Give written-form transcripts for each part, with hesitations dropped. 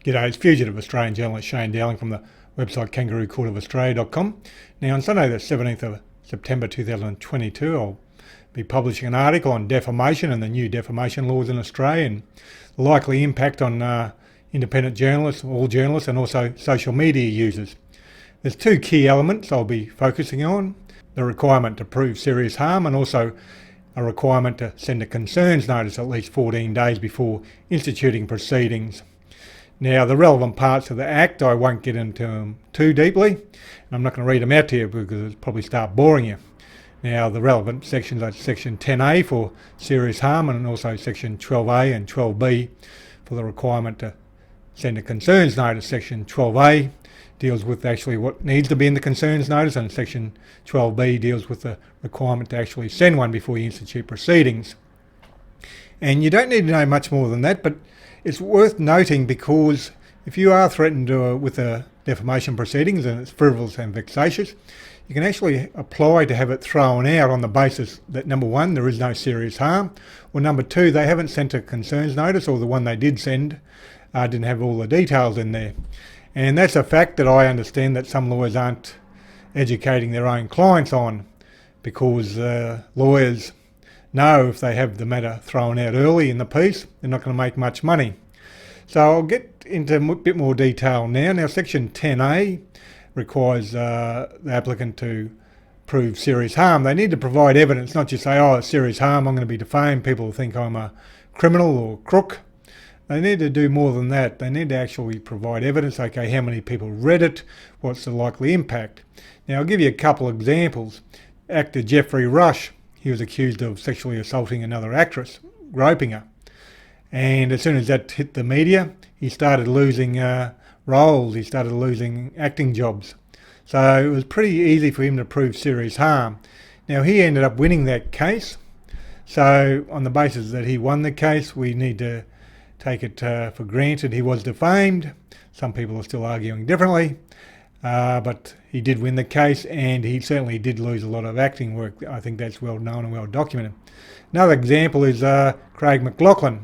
G'day, it's fugitive Australian journalist Shane Dowling from the website kangaroocourtofaustralia.com. Now on Sunday the 17th of September 2022 I'll be publishing an article on defamation and the new defamation laws in Australia and the likely impact on independent journalists, all journalists and also social media users. There's two key elements I'll be focusing on: the requirement to prove serious harm and also a requirement to send a concerns notice at least 14 days before instituting proceedings. Now, the relevant parts of the Act, I won't get into them too deeply, and I'm not going to read them out to you because it'll probably start boring you. Now, the relevant sections are Section 10A for serious harm and also Section 12A and 12B for the requirement to send a concerns notice. Section 12A deals with actually what needs to be in the concerns notice, and Section 12B deals with the requirement to actually send one before you institute proceedings. And you don't need to know much more than that, but it's worth noting because if you are threatened with a defamation proceedings and it's frivolous and vexatious, you can actually apply to have it thrown out on the basis that, number one, there is no serious harm, or number two, they haven't sent a concerns notice, or the one they did send didn't have all the details in there. And that's a fact that I understand that some lawyers aren't educating their own clients on, because lawyers know if they have the matter thrown out early in the piece, they're not going to make much money. So I'll get into a bit more detail now. Now, Section 10A requires the applicant to prove serious harm. They need to provide evidence, not just say, oh, it's serious harm, I'm going to be defamed, people will think I'm a criminal or crook. They need to do more than that. They need to actually provide evidence. Okay, how many people read it? What's the likely impact? Now, I'll give you a couple of examples. Actor Geoffrey Rush, he was accused of sexually assaulting another actress, groping her. And as soon as that hit the media, he started losing roles, he started losing acting jobs. So it was pretty easy for him to prove serious harm. Now, he ended up winning that case. So on the basis that he won the case, we need to take it for granted he was defamed. Some people are still arguing differently. But he did win the case, and he certainly did lose a lot of acting work. I think that's well known and well documented. Another example is Craig McLachlan.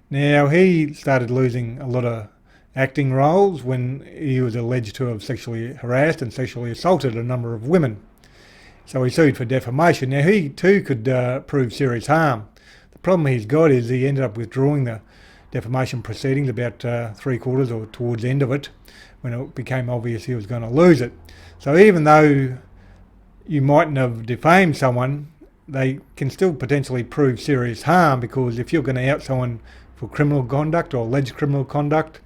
Now, he started losing a lot of acting roles when he was alleged to have sexually harassed and sexually assaulted a number of women. So he sued for defamation. Now, he too could prove serious harm. The problem he's got is he ended up withdrawing the defamation proceedings about 3/4 or towards the end of it, when it became obvious he was going to lose it. So even though you mightn't have defamed someone, they can still potentially prove serious harm, because if you're going to out someone for criminal conduct or alleged criminal conduct,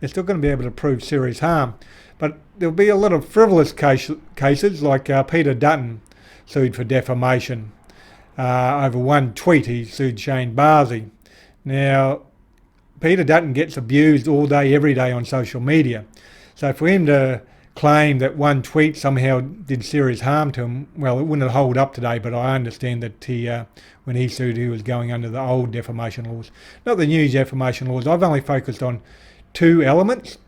they're still going to be able to prove serious harm. But there'll be a lot of frivolous cases, like Peter Dutton sued for defamation. Over one tweet he sued Shane Barsey. Now, Peter Dutton gets abused all day, every day on social media. So for him to claim that one tweet somehow did serious harm to him, well, it wouldn't hold up today, but I understand that when he sued, he was going under the old defamation laws, not the new defamation laws. I've only focused on two elements,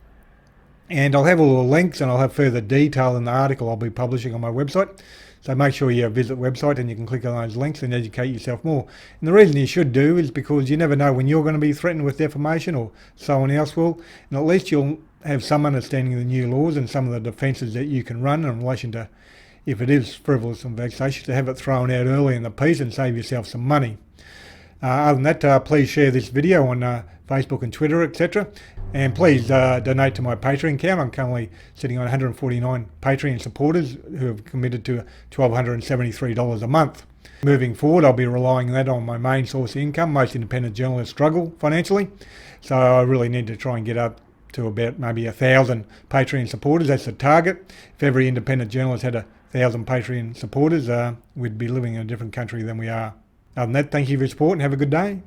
and I'll have all the links and I'll have further detail in the article I'll be publishing on my website. So make sure you visit the website and you can click on those links and educate yourself more. And the reason you should do is because you never know when you're going to be threatened with defamation, or someone else will, and at least you'll have some understanding of the new laws and some of the defences that you can run in relation to, if it is frivolous and vexatious, to have it thrown out early in the piece and save yourself some money. Other than that, please share this video on Facebook and Twitter, etc. And please donate to my Patreon account. I'm currently sitting on 149 Patreon supporters who have committed to $1,273 a month. Moving forward, I'll be relying that on my main source of income. Most independent journalists struggle financially, so I really need to try and get up to about maybe 1,000 Patreon supporters. That's the target. If every independent journalist had 1,000 Patreon supporters, we'd be living in a different country than we are. Other than that, thank you for your support and have a good day.